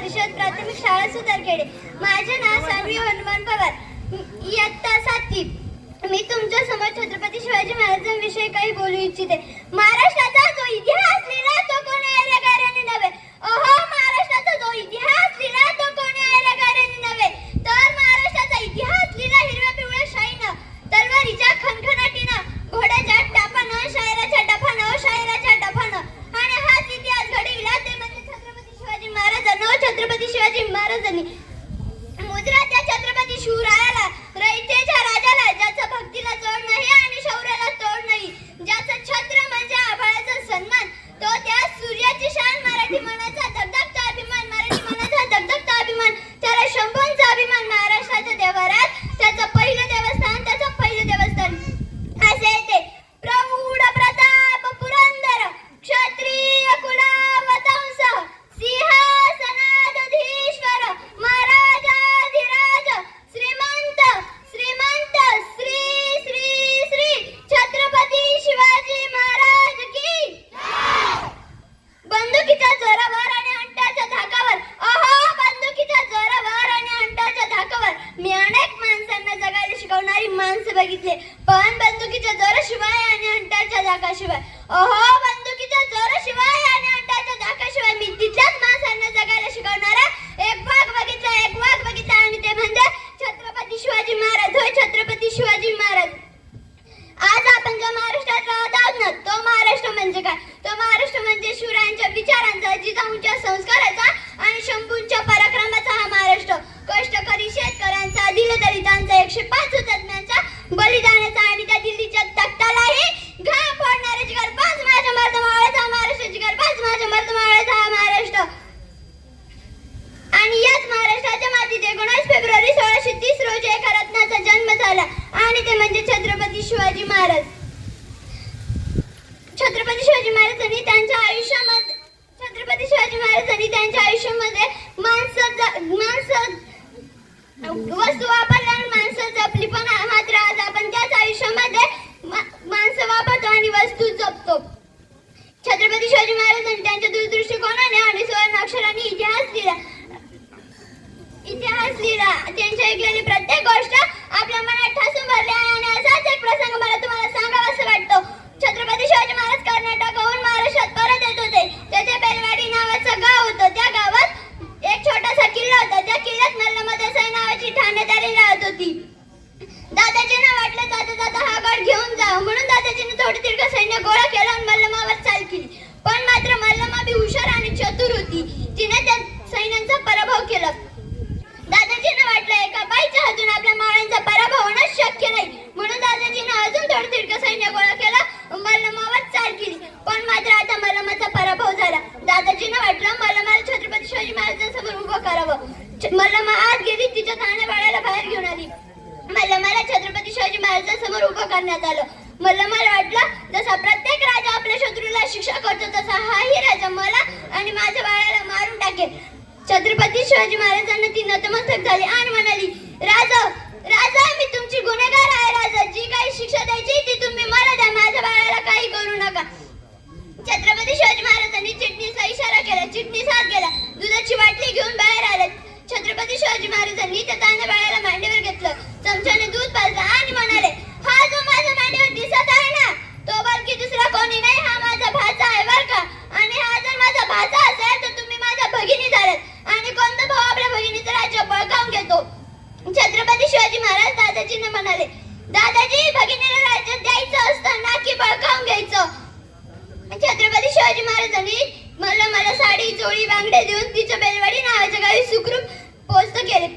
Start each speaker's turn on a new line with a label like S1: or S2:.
S1: परिषद प्राथमिक शाळा सुतारखेडे. माझे नाव सानवी हनुमान पवार, इयत्ता 7वी. मी तुमच्या समोर छत्रपती शिवाजी महाराजांविषयी काही बोलू इच्छिते. महाराष्ट्राचा जो इतिहास लिहिला तो कोणी ऐरेगारांनी नव्हे. अहो, महाराष्ट्राचा जो इतिहास लिहिला तो कोणी ऐरेगारांनी नव्हे, तर महाराष्ट्राचा इतिहास लिहिला हिरव्या पिवळ्या शाईनं, तलवारीच्या खणखणाटीनं, घोड्याच्या टापानं, शायराच्या डफानं, शायराच्या डफानं. आणि हाच इतिहास घडविला ते म्हणजे छत्रपती शिवाजी महाराजांना. छत्रपती शिवाजी महाराजांनी मुद्रा त्या छत्रपती शिवरायाला, रयतेच्या राजाला, ज्याचा भक्तीला जोड नाही आणि शौर्याला तोड नाही, ज्याचं छत्र म्हणजे आभाळाचा सन्मान, तो त्या सूर्याची शान, मराठी मनाचा दगदगता अभिमान, मराठी मनाचा दगदगता अभिमान, त्याला शंभूंचा अभिमान. महाराष्ट्राच्या देवारात त्याचं पहिलं देवस्थान, त्याचं पहिलं देवस्थान असे ते प्रौढ प्रताप पुरंदर क्षत्रिय कुलावतंस सिंहासनाधीश्वर महाराजाधिराज श्रीमंत श्रीमंत श्री श्री श्री छत्रपती शिवाजी महाराज की. बंदुकीच्या जोरावर आणि अंटाच्या धाकावर, अहो, बंदुकीच्या जोरावर आणि अंटाच्या धाकावर मी अनेक माणसांना जगायला शिकवणारी माणसं बघितले, पण बंदुकीच्या जोराशिवाय आणि अंटाच्या धाकाशिवाय, अहो, बंदुकीच्या जोराशिवाय आणि अंटाच्या धाकाशिवाय मी तिथल्याच माणसांना जगायला शिकवणारा एक वाघ बघितला, एक वाघ बघितला, आणि ते म्हणजे छत्रपती शिवाजी महाराज. होय, छत्रपती शिवाजी महाराज. आज आपण ज्या महाराष्ट्रात राहत आहोत ना, तो महाराष्ट्र म्हणजे काय? तो महाराष्ट्र म्हणजे शिवरायांच्या विचारांचा, जिजाऊंच्या संस्काराचा आणि शंभूंच्या पराक्रमाचा हा महाराष्ट्र. कष्टकरी शेतकऱ्यांचा, दिलदलितांचा, 105 हुतात्म्यांचा, बलिदानाचा आणि त्या दिल्लीच्या तख्तालाही घाम फोडणारे जिगरबाज माझ्या मर्दमावळ्याचा महाराष्ट्र, जिगरबाज माझ्या मर्दमावळ्याचा हा महाराष्ट्र. आणि याच महाराष्ट्राच्या मातीत 19 फेब्रुवारी 1630 रोजी एका रत्नाचा जन्म झाला, आणि ते म्हणजे छत्रपती शिवाजी महाराज. छत्रपती शिवाजी महाराजांनी त्यांच्या आयुष्यामध्ये वस्तू वापरल्या आणि माणसं जपली, पण मात्र आज आपण त्याच आयुष्यामध्ये माणसं वापरतो आणि वस्तू जपतो. छत्रपती शिवाजी महाराजांनी त्यांच्या दूरदृष्टिकोनाने आणि सुवर्ण अक्षरांनी इतिहास लिहिला. त्यांची ऐकलेली प्रत्येक गोष्ट आपल्या मनात ठासून भरली आहे. आणि असाच एक प्रसंग मला तुम्हाला सांगावा असं वाटतो. छत्रपती शिवाजी महाराज कर्नाटकाहून महाराष्ट्रात परत येत होते. तेथे बेलवाडी नावाचं गाव होतं. त्या गावात एक छोटासा किल्ला होता. त्या किल्ल्यात मल्लमा देसाई नावाची ठाणेदारी राहत होती. दादाजींना वाटलं जाता जाता हा गड घेऊन जावं, म्हणून दादाजींनी थोडं तिरकं सैन्य गोळा केलं आणि मल्लमावर चाल केली. पण मात्र मल्लमा बी हुशार आणि चतुर होती. तिने त्या सैन्यांचा पराभव केला. दादाजींना वाटलं एका बाईच्या हातून आपल्या मावळ्यांचा पराभव होणं शक्य नाही, म्हणून दादाजींना अजून थोडं तिरकं सैन्य गोळा केलं, मल्लमावर चाल केली. पण मात्र आता मल्लमाचा पराभव झाला. दादाजींना वाटलं मल्लमाला छत्रपती शिवाजी महाराजांसमोर उभं करावं. मल्लमा आत गेली, तिच्या तान्या बाळाला बाहेर घेऊन आली. मल्लमाला छत्रपती शिवाजी महाराजांसमोर उभं करण्यात आलं. मल्लमाला वाटलं जसा प्रत्येक राजा आपल्या शत्रूला शिक्षा करतो, तसा हाही राजा मला आणि माझ्या बाळाला मारून टाकेल. छत्रपती शिवाजी महाराजांना ती नतमस्तक झाली आणि म्हणाली, राजा राजा, मी तुमची गुन्हेगार आहे. राजा, जी काही शिक्षा द्यायची ती तुम्ही मला द्या, माझ्या बाळाला काही करू नका. छत्रपती शिवाजी महाराजांनी चिटणीचा इशारा केला. चिटणीस आत गेला. दुधाची बाटली घेऊन बाहेर आला. छत्रपती शिवाजी महाराजांनी त्या तान्या बाळाला मांडीवर घेतलं, चमच्याने दूध पाजलं आणि म्हणाले, हा जो माझ्या मांडीवर दिसत आहे ना, तो बलकी दुसरा कोणी नाही, हा माझा भाचा आहे बर का. आणि हा जर माझा भाचा असेल तर तुम्ही माझ्या भगिनी झालात, आणि कोणता भाऊ आपल्या भगिनीचं राज्य बळकावून घेतो. छत्रपती शिवाजी महाराज दादाजींना म्हणाले, दादाजी, भगिनीला राज्य द्यायचं असतं ना की बळकावून घ्यायचं. छत्रपती शिवाजी महाराजांनी मला साडी, चोळी, बांगड्या देऊन तिच्या बेलवाडी नावाच्या गावी सुखरूप पोहोचत केले.